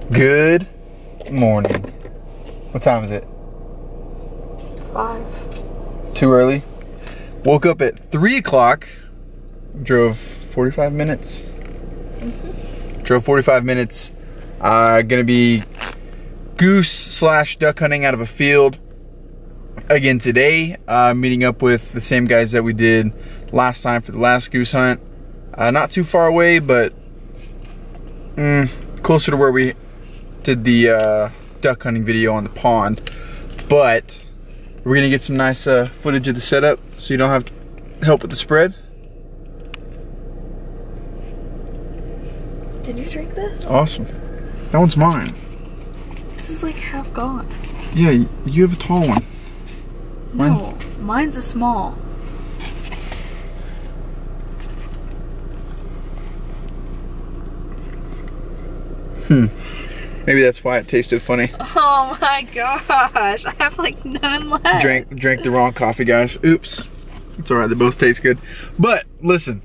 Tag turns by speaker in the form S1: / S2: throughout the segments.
S1: Good morning. What time is it?
S2: 5.
S1: Too early. Woke up at 3 o'clock. Drove 45 minutes. Drove 45 minutes. Gonna be goose / duck hunting out of a field again today. Meeting up with the same guys that we did last time for the last goose hunt. Not too far away, but closer to where we did the duck hunting video on the pond. But we're gonna get some nice footage of the setup so you don't have help with the spread.
S2: Did you drink this?
S1: Awesome. That one's mine.
S2: This is like half gone.
S1: Yeah, you have a tall one.
S2: No, mine's a small.
S1: Maybe that's why it tasted funny.
S2: Oh my gosh, I have like none left.
S1: Drank the wrong coffee, guys. Oops. It's alright, they both taste good. But listen,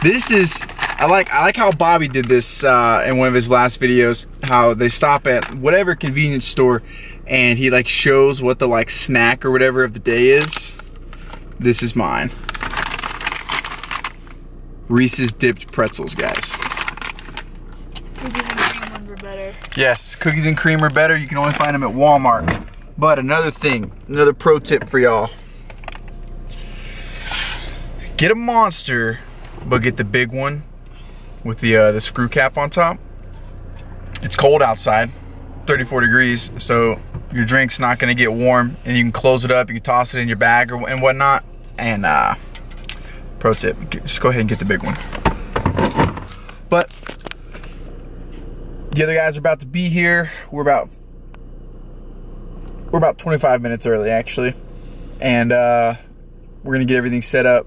S1: this is, I like how Bobby did this in one of his last videos, how they stop at whatever convenience store and he like shows what the like snack or whatever of the day is. This is mine. Reese's dipped pretzels, guys.
S2: Cookies and cream ones are better.
S1: Yes, cookies and cream are better. You can only find them at Walmart. But another thing, another pro tip for y'all. Get a Monster, but get the big one with the screw cap on top. It's cold outside, 34 degrees, so your drink's not gonna get warm, and you can close it up, you can toss it in your bag and whatnot. And pro tip, just go ahead and get the big one. But the other guys are about to be here. We're about 25 minutes early actually, and we're gonna get everything set up.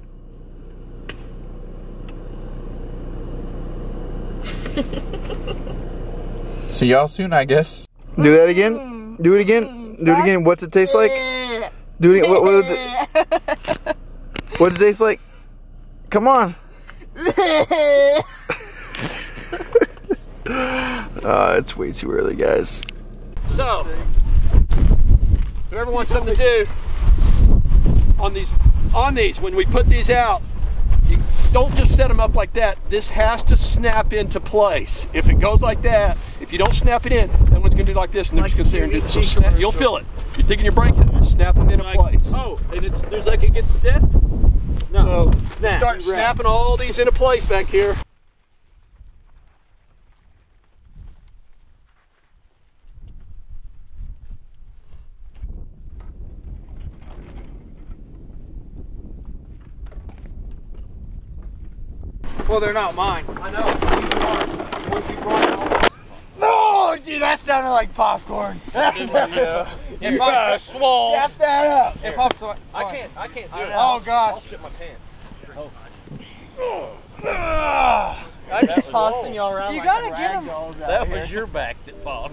S1: See y'all soon, I guess. Do that again. Do it again. Do it again. What's it taste like? Do it again. What does it taste like? Come on. It's way too early, guys.
S3: So, whoever wants something to do on these, when we put these out, you don't just set them up like that. This has to snap into place. If it goes like that, if you don't snap it in, that one's gonna do like this, and they're just gonna sit here and do this. So snap, you'll feel it. You're thinking you're breaking it, snap them into place.
S4: Oh, and there's like it gets stiff? No.
S3: So start snapping all these into place back here.
S4: Well, they're not mine.
S3: I know. These are ours.
S4: No, dude, that sounded like popcorn.
S3: If I'm swole.
S4: Tap that up.
S3: If I'm swole. I can't do it.
S4: Oh, God.
S3: I'll shit my pants.
S4: I'm just tossing y'all around.
S2: You
S4: like
S2: gotta
S4: a
S2: get 'em.
S4: ragdolls out
S3: That
S4: here.
S3: was your back that fought.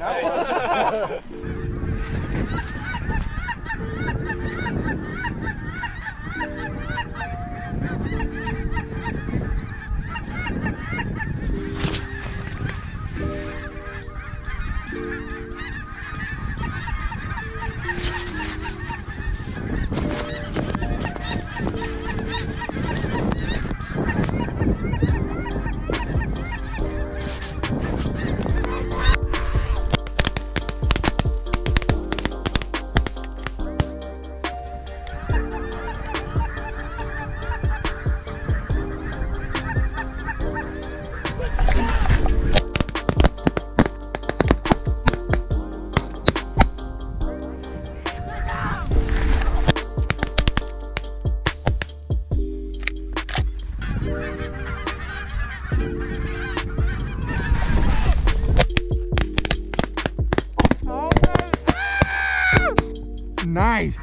S1: Nice.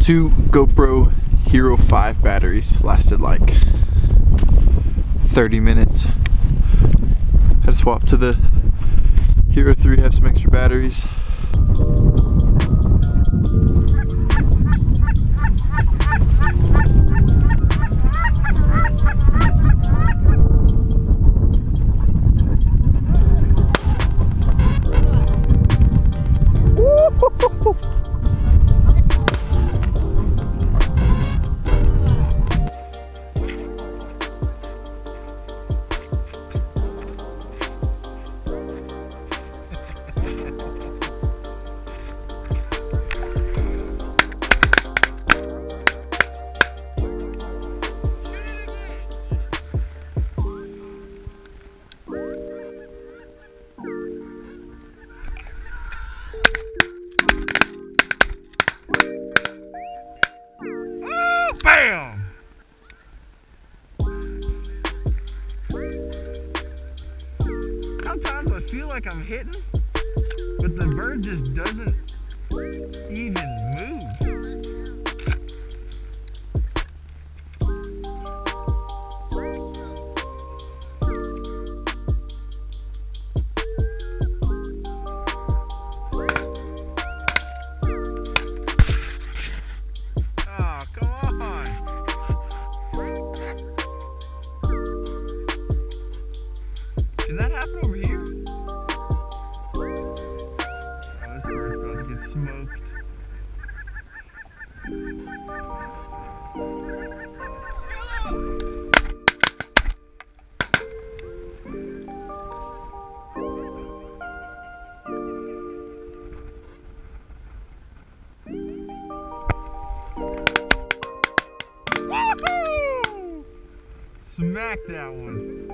S1: 2 GoPro Hero 5 batteries. Lasted like 30 minutes. Had to swap to the Hero 3, have some extra batteries.
S5: Bam! Sometimes I feel like I'm hitting, but the bird just doesn't even move. Oh, come on. Can that happen over here? Oh, this bird's about to get smoked. Woohoo! Smack that one.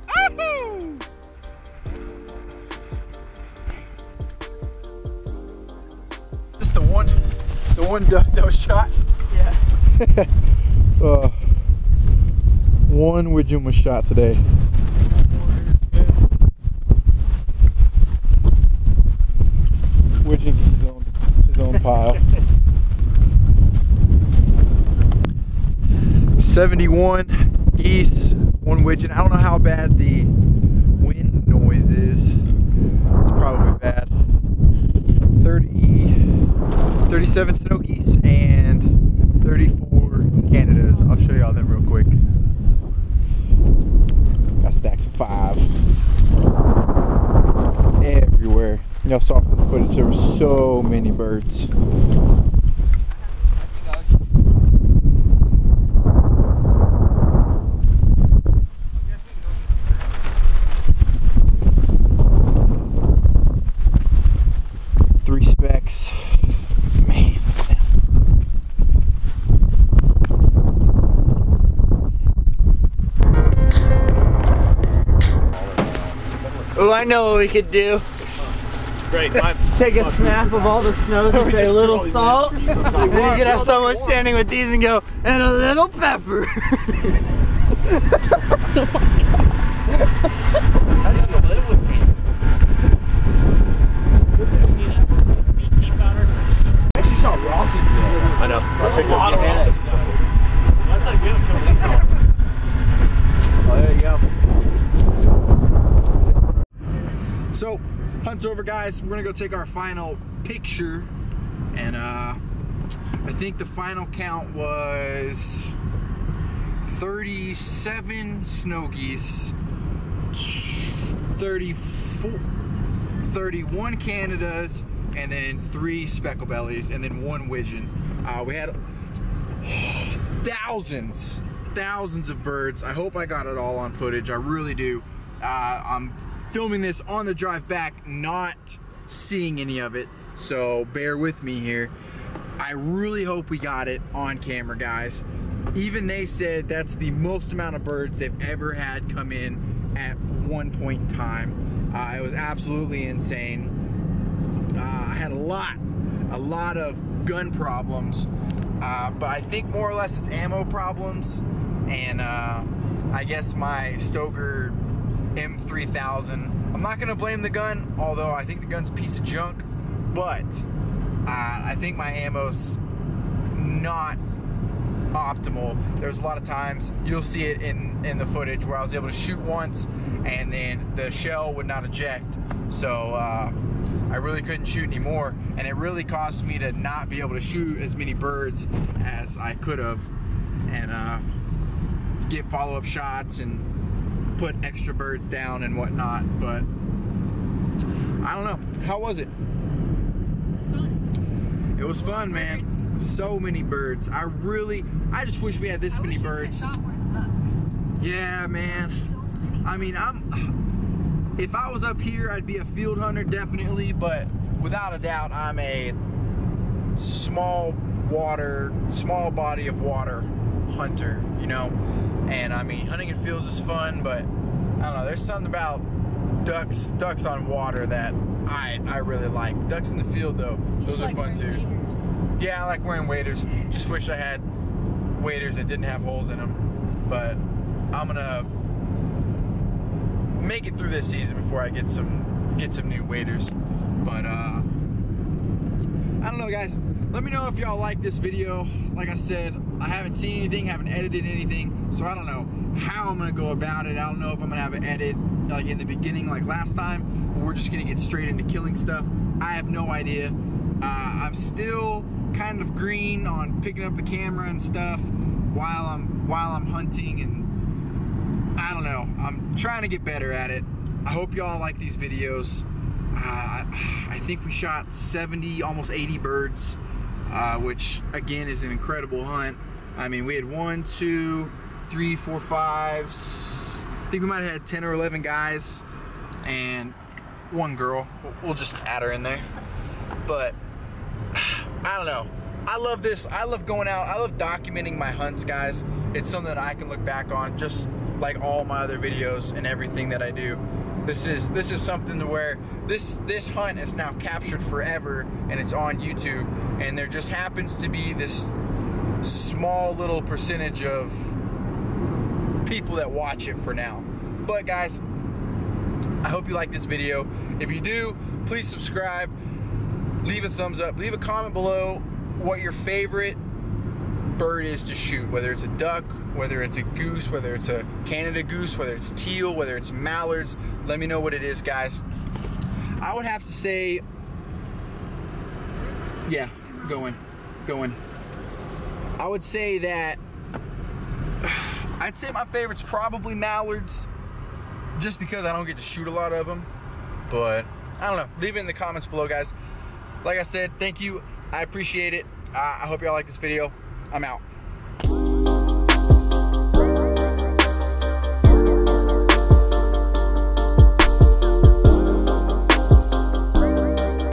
S5: Woohoo!
S1: This is the one duck that was shot.
S3: Yeah.
S1: One widgeon was shot today. Widgeon gets his own pile. 71 geese, 1 widgeon. I don't know how bad the wind noise is. It's probably bad. 37 snow geese and 34 Canadas. I'll show y'all them real quick. Got stacks of 5 everywhere. Y'all saw from the footage there were so many birds. Three specks. Man.
S5: Oh, I know what we could do.
S4: Great.
S5: Take a snap of all the snows and say a little salt. And you could have someone standing with these and go, and a little pepper.
S4: Actually shot Rossi today. I know. I picked up a lot of Rossi. That's like good. Oh, there you go.
S1: So, hunt's over, guys. We're gonna go take our final picture, and I think the final count was 37 snow geese, 31 Canadas, and then 3 specklebellies, and then 1 widgeon. We had thousands of birds. I hope I got it all on footage. I really do. I'm filming this on the drive back, not seeing any of it, so bear with me here. I really hope we got it on camera, guys. Even they said that's the most amount of birds they've ever had come in at one point in time. It was absolutely insane. had a lot of gun problems, but I think more or less it's ammo problems, and I guess my Stoeger M3000. I'm not gonna blame the gun, although I think the gun's a piece of junk, but I think my ammo's not optimal. There's a lot of times you'll see it in the footage where I was able to shoot once and then the shell would not eject, so I really couldn't shoot anymore, and it really caused me to not be able to shoot as many birds as I could have, and get follow-up shots and put extra birds down and whatnot. But I don't know, how was it?
S2: It was fun.
S1: It was fun, man. So many birds. I just wish we had this many birds.
S2: I wish we had shot more ducks.
S1: Yeah, man.
S2: So many.
S1: I mean, if I was up here, I'd be a field hunter, definitely, but without a doubt, I'm a small body of water hunter, you know? And I mean, hunting in fields is fun, but I don't know, there's something about ducks on water that I really like. Ducks in the field, though, those are fun too.
S2: Waders.
S1: Yeah, I like wearing waders. Just wish I had waders that didn't have holes in them. But I'm gonna make it through this season before I get some new waders. But I don't know, guys. Let me know if y'all like this video. Like I said, I haven't seen anything, haven't edited anything, so I don't know how I'm gonna go about it. I don't know if I'm gonna have an edit like in the beginning like last time, or we're just gonna get straight into killing stuff. I have no idea. I'm still kind of green on picking up the camera and stuff while I'm hunting, and I don't know. I'm trying to get better at it. I hope y'all like these videos. I think we shot 70, almost 80 birds, which again is an incredible hunt. I mean, we had 1, 2, 3, 4, 5, I think we might have had 10 or 11 guys and 1 girl. We'll just add her in there. But I don't know. I love this. I love going out. I love documenting my hunts, guys. It's something that I can look back on, just like all my other videos and everything that I do. This is something to where this hunt is now captured forever, and it's on YouTube, and there just happens to be this small little percentage of people that watch it for now. But guys, I hope you like this video. If you do, please subscribe, leave a thumbs up, leave a comment below what your favorite bird is to shoot, whether it's a duck, whether it's a goose, whether it's a Canada goose, whether it's teal, whether it's mallards. Let me know what it is, guys. I would have to say, yeah, going. I would say that, I'd say my favorite's probably mallards, just because I don't get to shoot a lot of them. But I don't know, leave it in the comments below, guys. Like I said, thank you, I appreciate it. I hope y'all like this video. I'm out.